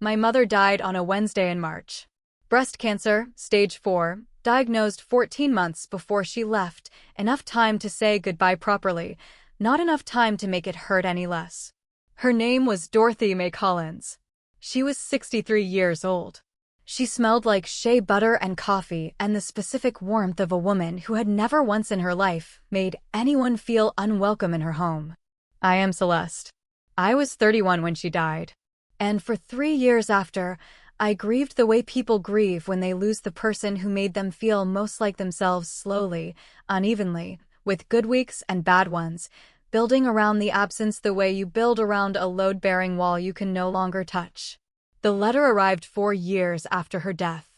My mother died on a Wednesday in March. Breast cancer, stage 4, diagnosed 14 months before she left, enough time to say goodbye properly, not enough time to make it hurt any less. Her name was Dorothy May Collins. She was 63 years old. She smelled like shea butter and coffee and the specific warmth of a woman who had never once in her life made anyone feel unwelcome in her home. I am Celeste. I was 31 when she died. And for 3 years after, I grieved the way people grieve when they lose the person who made them feel most like themselves slowly, unevenly, with good weeks and bad ones, building around the absence the way you build around a load-bearing wall you can no longer touch. The letter arrived 4 years after her death.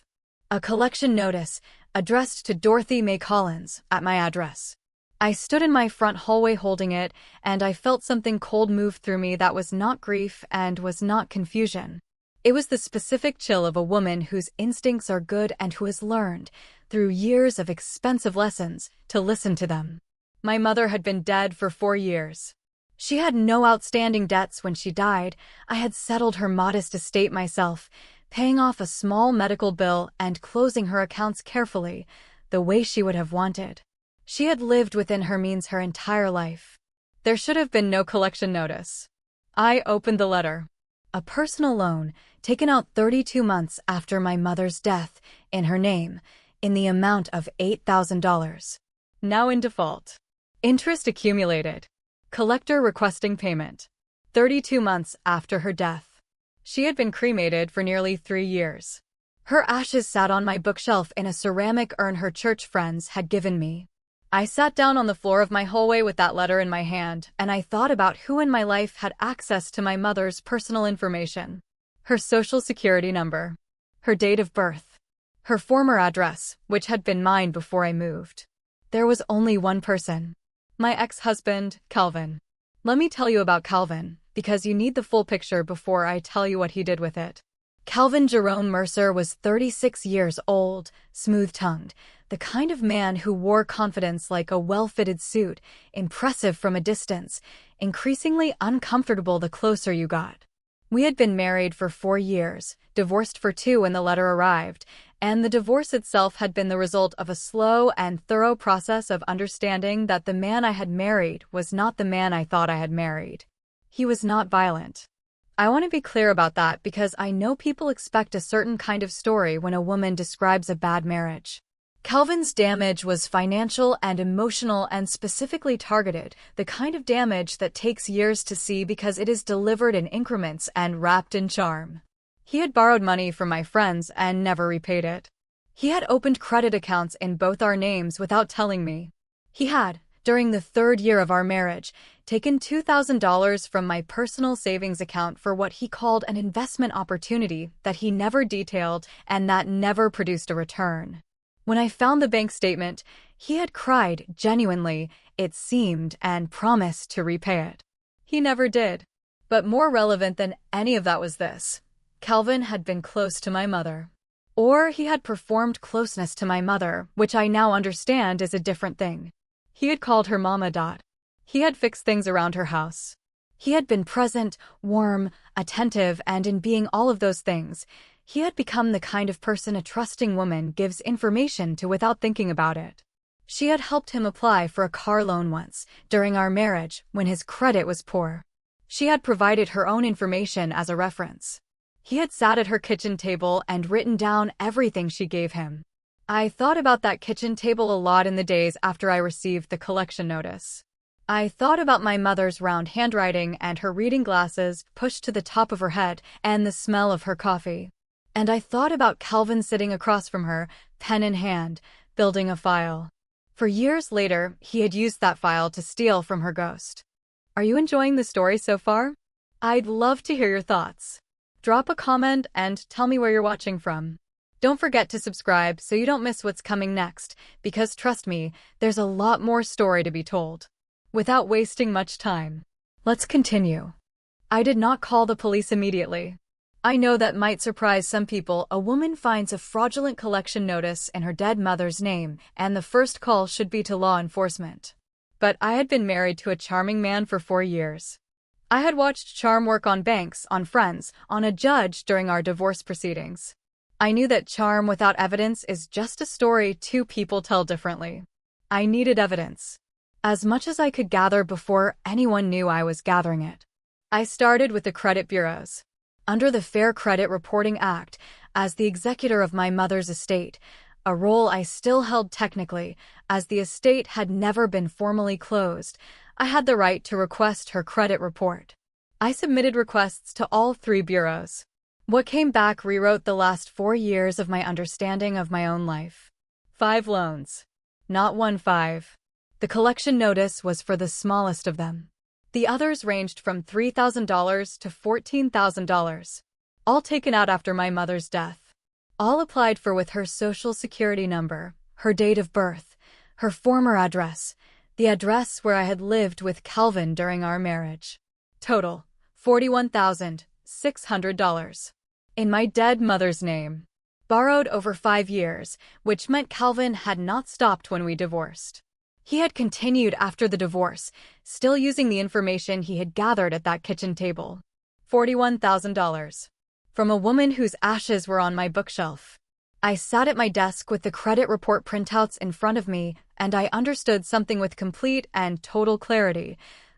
A collection notice, addressed to Dorothy May Collins, at my address. I stood in my front hallway holding it, and I felt something cold move through me that was not grief and was not confusion. It was the specific chill of a woman whose instincts are good and who has learned, through years of expensive lessons, to listen to them. My mother had been dead for 4 years. She had no outstanding debts when she died. I had settled her modest estate myself, paying off a small medical bill and closing her accounts carefully, the way she would have wanted. She had lived within her means her entire life. There should have been no collection notice. I opened the letter. A personal loan, taken out 32 months after my mother's death, in her name, in the amount of $8,000. Now in default. Interest accumulated. Collector requesting payment. 32 months after her death. She had been cremated for nearly 3 years. Her ashes sat on my bookshelf in a ceramic urn her church friends had given me. I sat down on the floor of my hallway with that letter in my hand, and I thought about who in my life had access to my mother's personal information. Her social security number. Her date of birth. Her former address, which had been mine before I moved. There was only one person. My ex-husband, Calvin. Let me tell you about Calvin, because you need the full picture before I tell you what he did with it. Calvin Jerome Mercer was 36 years old, smooth-tongued, the kind of man who wore confidence like a well-fitted suit, impressive from a distance, increasingly uncomfortable the closer you got. We had been married for 4 years, divorced for 2 when the letter arrived, and the divorce itself had been the result of a slow and thorough process of understanding that the man I had married was not the man I thought I had married. He was not violent. I want to be clear about that because I know people expect a certain kind of story when a woman describes a bad marriage. Calvin's damage was financial and emotional and specifically targeted, the kind of damage that takes years to see because it is delivered in increments and wrapped in charm. He had borrowed money from my friends and never repaid it. He had opened credit accounts in both our names without telling me. He had, during the 3rd year of our marriage, taken $2,000 from my personal savings account for what he called an investment opportunity that he never detailed and that never produced a return. When I found the bank statement, he had cried genuinely, it seemed, and promised to repay it. He never did. But more relevant than any of that was this. Calvin had been close to my mother. Or he had performed closeness to my mother, which I now understand is a different thing. He had called her Mama. He had fixed things around her house. He had been present, warm, attentive, and in being all of those things, he had become the kind of person a trusting woman gives information to without thinking about it. She had helped him apply for a car loan once, during our marriage, when his credit was poor. She had provided her own information as a reference. He had sat at her kitchen table and written down everything she gave him. I thought about that kitchen table a lot in the days after I received the collection notice. I thought about my mother's round handwriting and her reading glasses pushed to the top of her head and the smell of her coffee. And I thought about Calvin sitting across from her, pen in hand, building a file. For years later, he had used that file to steal from her ghost. Are you enjoying the story so far? I'd love to hear your thoughts. Drop a comment and tell me where you're watching from. Don't forget to subscribe so you don't miss what's coming next, because trust me, there's a lot more story to be told. Without wasting much time, let's continue. I did not call the police immediately. I know that might surprise some people. A woman finds a fraudulent collection notice in her dead mother's name, and the first call should be to law enforcement. But I had been married to a charming man for 4 years. I had watched charm work on banks, on friends, on a judge during our divorce proceedings. I knew that charm without evidence is just a story two people tell differently. I needed evidence. As much as I could gather before anyone knew I was gathering it. I started with the credit bureaus. Under the Fair Credit Reporting Act, as the executor of my mother's estate, a role I still held technically, as the estate had never been formally closed, I had the right to request her credit report. I submitted requests to all three bureaus. What came back rewrote the last 4 years of my understanding of my own life. 5 loans. Not 1-5. The collection notice was for the smallest of them. The others ranged from $3,000 to $14,000. All taken out after my mother's death. All applied for with her social security number, her date of birth, her former address, the address where I had lived with Calvin during our marriage. Total, $41,600. In my dead mother's name. Borrowed over 5 years, which meant Calvin had not stopped when we divorced. He had continued after the divorce, still using the information he had gathered at that kitchen table. $41,000. From a woman whose ashes were on my bookshelf. I sat at my desk with the credit report printouts in front of me, and I understood something with complete and total clarity.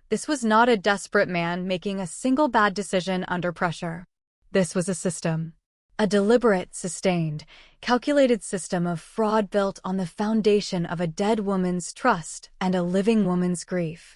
This was not a desperate man making a single bad decision under pressure. This was a system. A deliberate, sustained, calculated system of fraud built on the foundation of a dead woman's trust and a living woman's grief.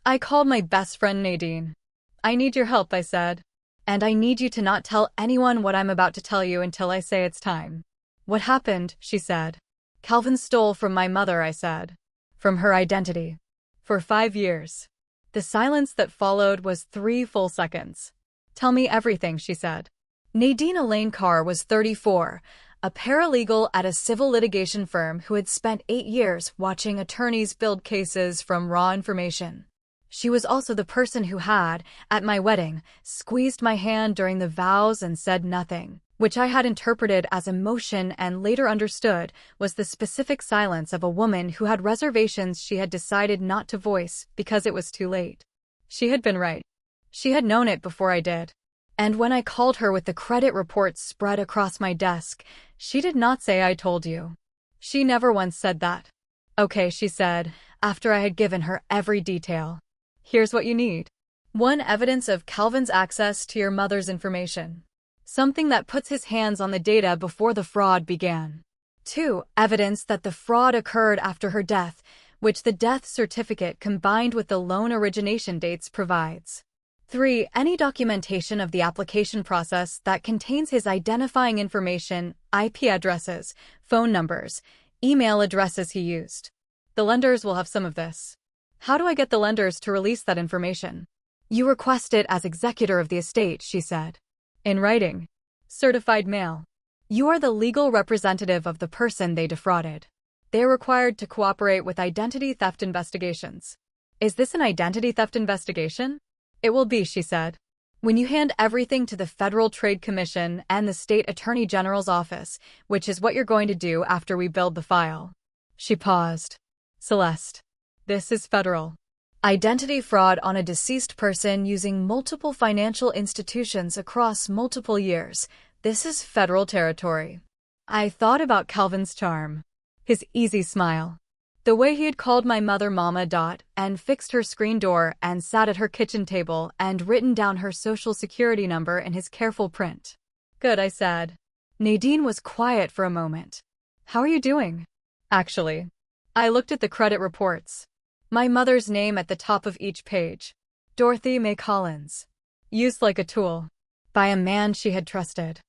I called my best friend Nadine. "I need your help," I said. "And I need you to not tell anyone what I'm about to tell you until I say it's time." "What happened?" she said. "Calvin stole from my mother," I said. "From her identity. For 5 years." The silence that followed was 3 full seconds. "Tell me everything," she said. Nadine Elaine Carr was 34, a paralegal at a civil litigation firm who had spent 8 years watching attorneys build cases from raw information. She was also the person who had, at my wedding, squeezed my hand during the vows and said nothing, which I had interpreted as emotion and later understood was the specific silence of a woman who had reservations she had decided not to voice because it was too late. She had been right. She had known it before I did. And when I called her with the credit report spread across my desk, she did not say "I told you." She never once said that. "Okay," she said, after I had given her every detail. "Here's what you need. 1. Evidence of Calvin's access to your mother's information. Something that puts his hands on the data before the fraud began. 2. Evidence that the fraud occurred after her death, which the death certificate combined with the loan origination dates provides. 3. Any documentation of the application process that contains his identifying information, IP addresses, phone numbers, email addresses he used. The lenders will have some of this. How do I get the lenders to release that information?" "You request it as executor of the estate," she said. "In writing. Certified mail. You are the legal representative of the person they defrauded. They are required to cooperate with identity theft investigations." "Is this an identity theft investigation?" "It will be," she said. "When you hand everything to the Federal Trade Commission and the State Attorney General's office, which is what you're going to do after we build the file." She paused. "Celeste. This is federal. Identity fraud on a deceased person using multiple financial institutions across multiple years. This is federal territory." I thought about Calvin's charm. His easy smile. The way he had called my mother Mama and fixed her screen door and sat at her kitchen table and written down her social security number in his careful print. "Good," I said. Nadine was quiet for a moment. "How are you doing?" "Actually." I looked at the credit reports. My mother's name at the top of each page. Dorothy May Collins. Used like a tool. By a man she had trusted.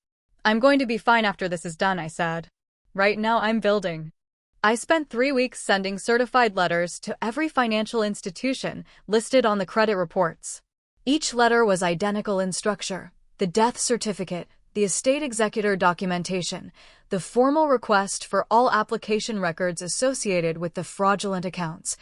"I'm going to be fine after this is done," I said. "Right now I'm building." I spent 3 weeks sending certified letters to every financial institution listed on the credit reports. Each letter was identical in structure: the death certificate, the estate executor documentation, the formal request for all application records associated with the fraudulent accounts,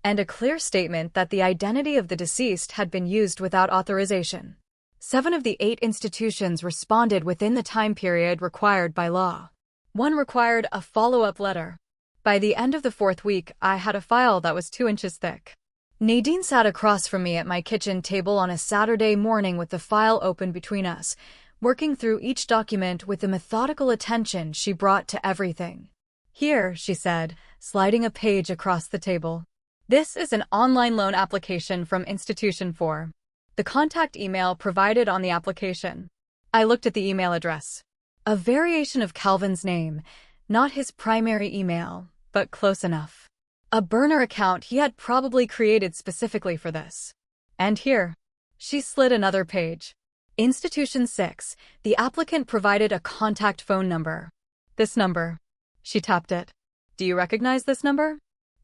and a clear statement that the identity of the deceased had been used without authorization. 7 of the 8 institutions responded within the time period required by law. 1 required a follow-up letter. By the end of the 4th week, I had a file that was 2 inches thick. Nadine sat across from me at my kitchen table on a Saturday morning with the file open between us, working through each document with the methodical attention she brought to everything. "Here," she said, sliding a page across the table. "This is an online loan application from Institution 4. The contact email provided on the application." I looked at the email address. A variation of Calvin's name, not his primary email, but close enough. A burner account he had probably created specifically for this. And here. She slid another page. Institution 6, the applicant provided a contact phone number. "This number." She tapped it. "Do you recognize this number?"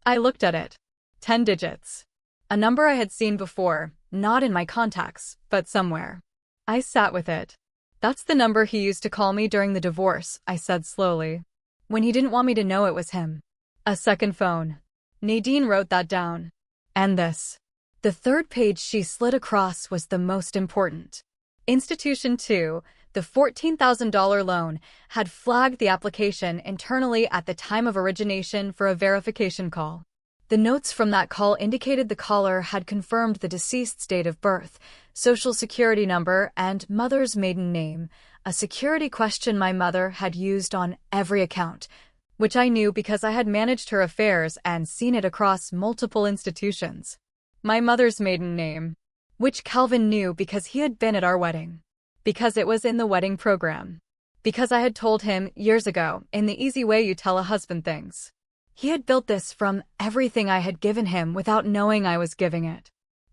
I looked at it. 10 digits. A number I had seen before, not in my contacts, but somewhere. I sat with it. "That's the number he used to call me during the divorce," I said slowly. "When he didn't want me to know it was him." A second phone. Nadine wrote that down. And this. The third page she slid across was the most important. Institution 2, the $14,000 loan, had flagged the application internally at the time of origination for a verification call. The notes from that call indicated the caller had confirmed the deceased's date of birth, social security number, and mother's maiden name, a security question my mother had used on every account, which I knew because I had managed her affairs and seen it across multiple institutions. My mother's maiden name, which Calvin knew because he had been at our wedding, because it was in the wedding program, because I had told him years ago in the easy way you tell a husband things. He had built this from everything I had given him without knowing I was giving it.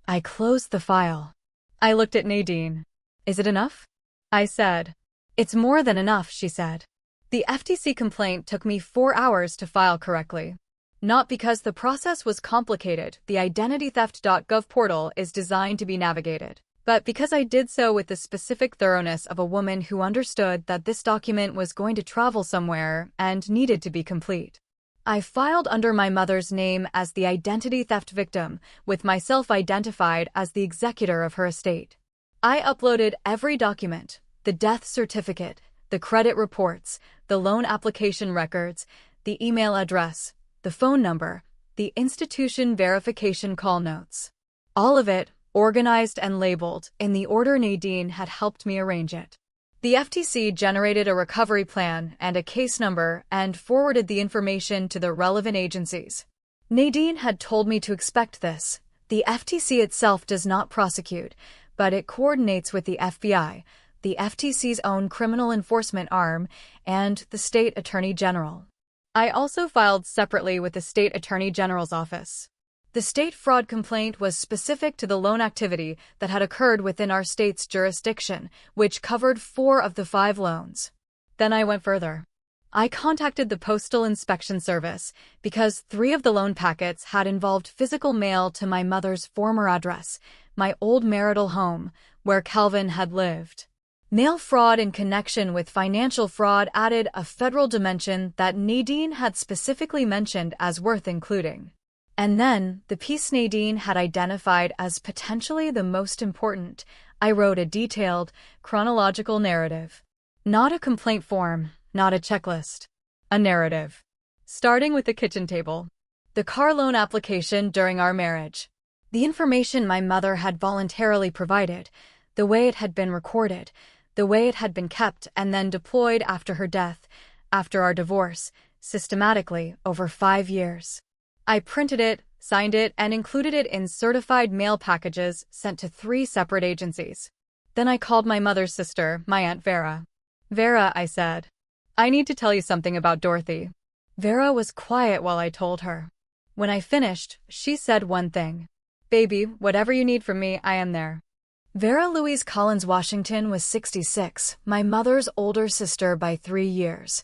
I closed the file. I looked at Nadine. "Is it enough?" I said. "It's more than enough," she said. The FTC complaint took me 4 hours to file correctly. Not because the process was complicated, the identitytheft.gov portal is designed to be navigated, but because I did so with the specific thoroughness of a woman who understood that this document was going to travel somewhere and needed to be complete. I filed under my mother's name as the identity theft victim, with myself identified as the executor of her estate. I uploaded every document, the death certificate, the credit reports, the loan application records, the email address, the phone number, the institution verification call notes. All of it, organized and labeled in the order Nadine had helped me arrange it. The FTC generated a recovery plan and a case number and forwarded the information to the relevant agencies. Nadine had told me to expect this. The FTC itself does not prosecute, but it coordinates with the FBI, the FTC's own criminal enforcement arm, and the state attorney general. I also filed separately with the state attorney general's office. The state fraud complaint was specific to the loan activity that had occurred within our state's jurisdiction, which covered 4 of the 5 loans. Then I went further. I contacted the Postal Inspection Service because 3 of the loan packets had involved physical mail to my mother's former address, my old marital home, where Calvin had lived. Mail fraud in connection with financial fraud added a federal dimension that Nadine had specifically mentioned as worth including. And then, the piece Nadine had identified as potentially the most important, I wrote a detailed, chronological narrative. Not a complaint form, not a checklist. A narrative. Starting with the kitchen table. The car loan application during our marriage. The information my mother had voluntarily provided, the way it had been recorded, the way it had been kept and then deployed after her death, after our divorce, systematically over 5 years. I printed it, signed it, and included it in certified mail packages sent to 3 separate agencies. Then I called my mother's sister, my Aunt Vera. "Vera," I said, "I need to tell you something about Dorothy." Vera was quiet while I told her. When I finished, she said one thing. "Baby, whatever you need from me, I am there." Vera Louise Collins Washington was 66, my mother's older sister by 3 years.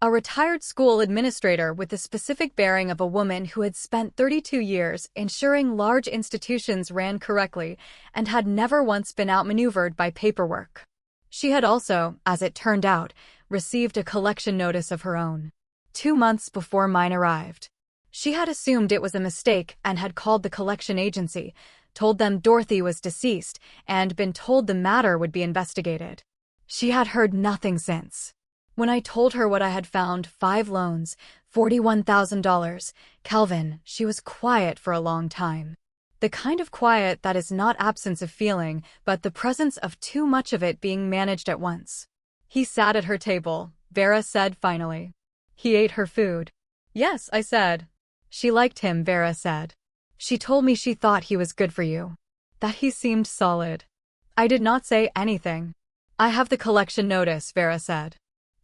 A retired school administrator with the specific bearing of a woman who had spent 32 years ensuring large institutions ran correctly and had never once been outmaneuvered by paperwork. She had also, as it turned out, received a collection notice of her own. 2 months before mine arrived. She had assumed it was a mistake and had called the collection agency, told them Dorothy was deceased, and been told the matter would be investigated. She had heard nothing since. When I told her what I had found, 5 loans, $41,000, Calvin, she was quiet for a long time. The kind of quiet that is not absence of feeling, but the presence of too much of it being managed at once. He sat at her table, Vera said finally. He ate her food. Yes, I said. She liked him, Vera said. She told me she thought he was good for you. That he seemed solid. I did not say anything. I have the collection notice, Vera said.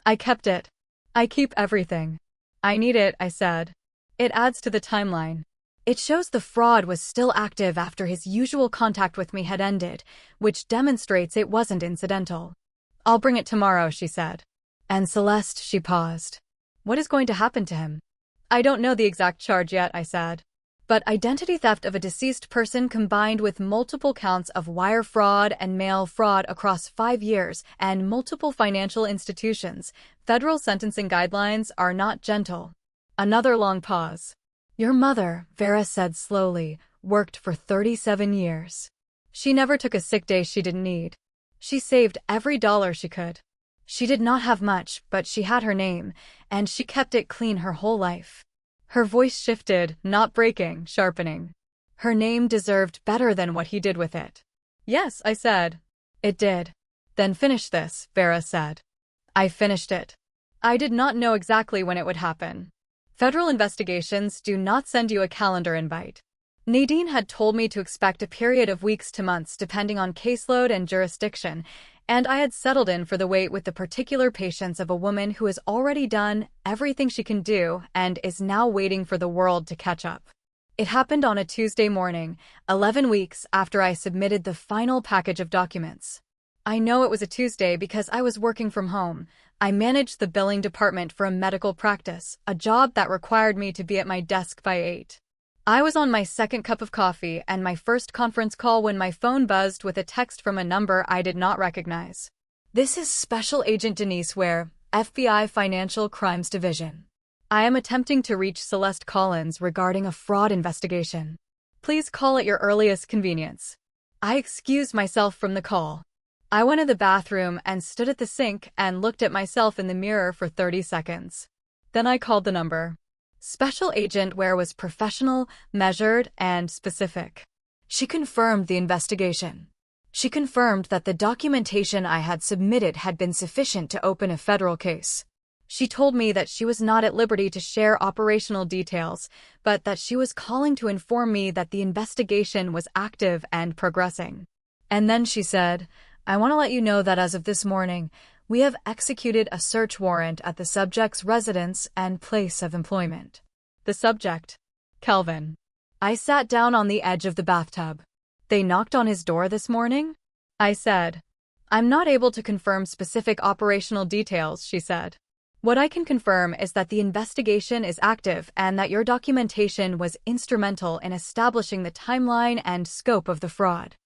I kept it. I keep everything. I need it, I said. It adds to the timeline. It shows the fraud was still active after his usual contact with me had ended, which demonstrates it wasn't incidental. I'll bring it tomorrow, she said. And Celeste, she paused. What is going to happen to him? I don't know the exact charge yet, I said. But identity theft of a deceased person combined with multiple counts of wire fraud and mail fraud across 5 years and multiple financial institutions, federal sentencing guidelines are not gentle. Another long pause. Your mother, Vera said slowly, worked for 37 years. She never took a sick day she didn't need. She saved every dollar she could. She did not have much, but she had her name, and she kept it clean her whole life. Her voice shifted, not breaking, sharpening. Her name deserved better than what he did with it. Yes, I said. It did. Then finish this, Vera said. I finished it. I did not know exactly when it would happen. Federal investigations do not send you a calendar invite. Nadine had told me to expect a period of weeks to months depending on caseload and jurisdiction, and I had settled in for the wait with the particular patience of a woman who has already done everything she can do and is now waiting for the world to catch up. It happened on a Tuesday morning, 11 weeks after I submitted the final package of documents. I know it was a Tuesday because I was working from home. I managed the billing department for a medical practice, a job that required me to be at my desk by 8. I was on my second cup of coffee and my first conference call when my phone buzzed with a text from a number I did not recognize. This is Special Agent Denise Ware, FBI Financial Crimes Division. I am attempting to reach Celeste Collins regarding a fraud investigation. Please call at your earliest convenience. I excused myself from the call. I went to the bathroom and stood at the sink and looked at myself in the mirror for 30 seconds. Then I called the number. Special Agent Ware was professional, measured, and specific. She confirmed the investigation. She confirmed that the documentation I had submitted had been sufficient to open a federal case. She told me that she was not at liberty to share operational details, but that she was calling to inform me that the investigation was active and progressing. And then she said, I want to let you know that as of this morning, we have executed a search warrant at the subject's residence and place of employment. The subject? Calvin. I sat down on the edge of the bathtub. They knocked on his door this morning? I said. I'm not able to confirm specific operational details, she said. What I can confirm is that the investigation is active and that your documentation was instrumental in establishing the timeline and scope of the fraud.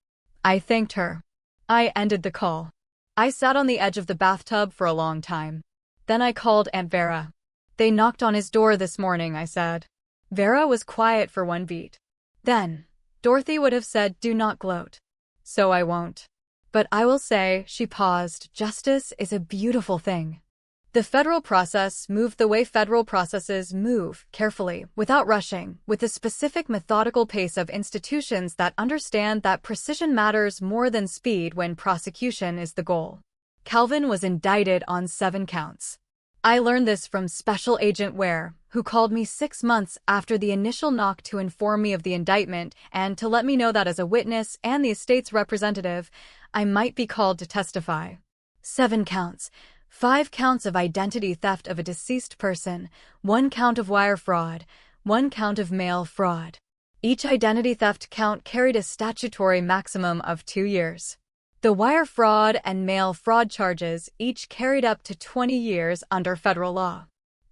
I thanked her. I ended the call. I sat on the edge of the bathtub for a long time. Then I called Aunt Vera. They knocked on his door this morning, I said. Vera was quiet for one beat. Then, Dorothy would have said, do not gloat. So I won't. But I will say, she paused, justice is a beautiful thing. The federal process moved the way federal processes move, carefully, without rushing, with the specific methodical pace of institutions that understand that precision matters more than speed when prosecution is the goal. Calvin was indicted on 7 counts. I learned this from Special Agent Ware, who called me 6 months after the initial knock to inform me of the indictment and to let me know that as a witness and the estate's representative, I might be called to testify. 7 counts. 5 counts of identity theft of a deceased person, 1 count of wire fraud, 1 count of mail fraud. Each identity theft count carried a statutory maximum of 2 years. The wire fraud and mail fraud charges each carried up to 20 years under federal law.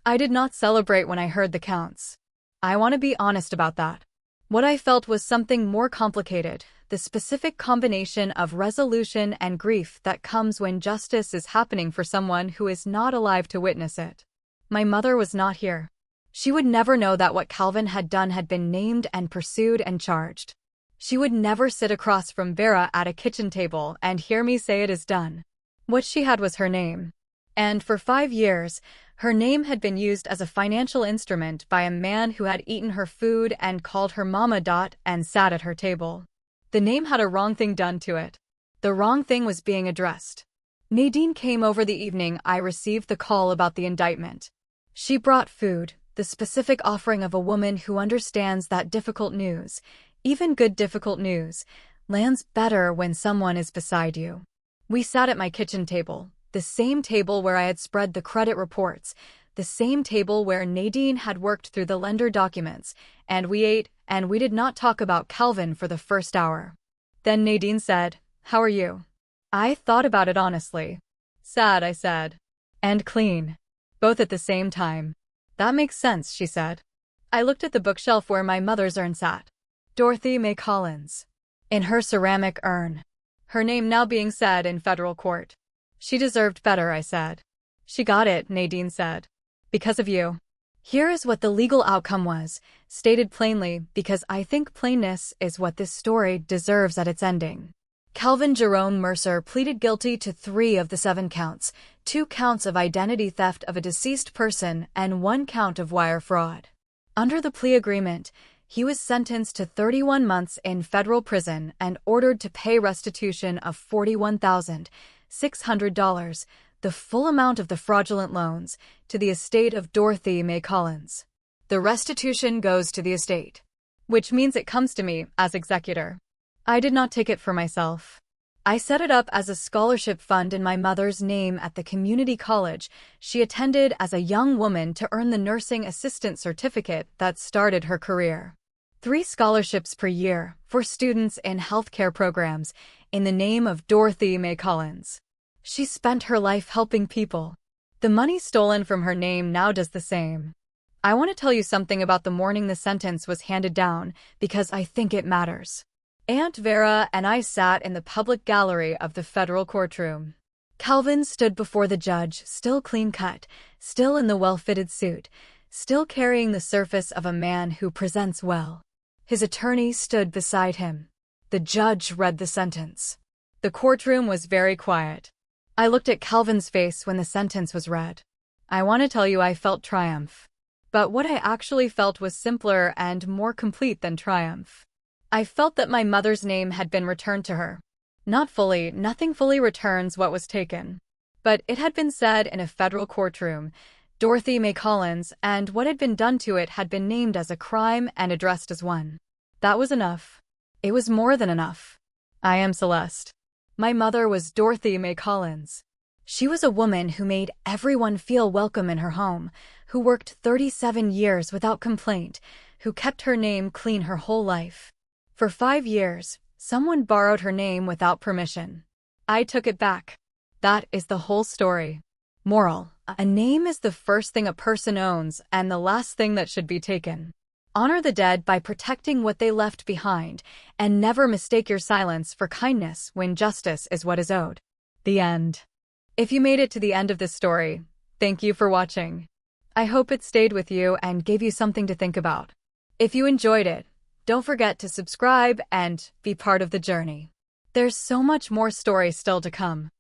I did not celebrate when I heard the counts. I want to be honest about that. What I felt was something more complicated, the specific combination of resolution and grief that comes when justice is happening for someone who is not alive to witness it. My mother was not here. She would never know that what Calvin had done had been named and pursued and charged. She would never sit across from Vera at a kitchen table and hear me say it is done. What she had was her name. And for 5 years, her name had been used as a financial instrument by a man who had eaten her food and called her Mama. And sat at her table. The name had a wrong thing done to it. The wrong thing was being addressed. Nadine came over the evening I received the call about the indictment. She brought food, the specific offering of a woman who understands that difficult news, even good difficult news, lands better when someone is beside you. We sat at my kitchen table, the same table where I had spread the credit reports, the same table where Nadine had worked through the lender documents, and we ate, and we did not talk about Calvin for the first hour. Then Nadine said, "How are you?" I thought about it honestly. "Sad," I said. "And clean." Both at the same time. "That makes sense," she said. I looked at the bookshelf where my mother's urn sat. Dorothy May Collins. In her ceramic urn. Her name now being said in federal court. "She deserved better," I said. "She got it," Nadine said. "Because of you." Here is what the legal outcome was, stated plainly, because I think plainness is what this story deserves at its ending. Calvin Jerome Mercer pleaded guilty to 3 of the 7 counts, 2 counts of identity theft of a deceased person and 1 count of wire fraud. Under the plea agreement, he was sentenced to 31 months in federal prison and ordered to pay restitution of $41,600, the full amount of the fraudulent loans, to the estate of Dorothy May Collins. The restitution goes to the estate, which means it comes to me as executor. I did not take it for myself. I set it up as a scholarship fund in my mother's name at the community college she attended as a young woman to earn the nursing assistant certificate that started her career. 3 scholarships per year for students in healthcare programs in the name of Dorothy May Collins. She spent her life helping people. The money stolen from her name now does the same. I want to tell you something about the morning the sentence was handed down because I think it matters. Aunt Vera and I sat in the public gallery of the federal courtroom. Calvin stood before the judge, still clean-cut, still in the well-fitted suit, still carrying the surface of a man who presents well. His attorney stood beside him. The judge read the sentence. The courtroom was very quiet. I looked at Calvin's face when the sentence was read. I want to tell you I felt triumph. But what I actually felt was simpler and more complete than triumph. I felt that my mother's name had been returned to her. Not fully, nothing fully returns what was taken. But it had been said in a federal courtroom, Dorothy May Collins, and what had been done to it had been named as a crime and addressed as one. That was enough. It was more than enough. I am Celeste. My mother was Dorothy May Collins. She was a woman who made everyone feel welcome in her home, who worked 37 years without complaint, who kept her name clean her whole life. For 5 years, someone borrowed her name without permission. I took it back. That is the whole story. Moral: a name is the first thing a person owns and the last thing that should be taken. Honor the dead by protecting what they left behind, and never mistake your silence for kindness when justice is what is owed. The end. If you made it to the end of this story, thank you for watching. I hope it stayed with you and gave you something to think about. If you enjoyed it, don't forget to subscribe and be part of the journey. There's so much more story still to come.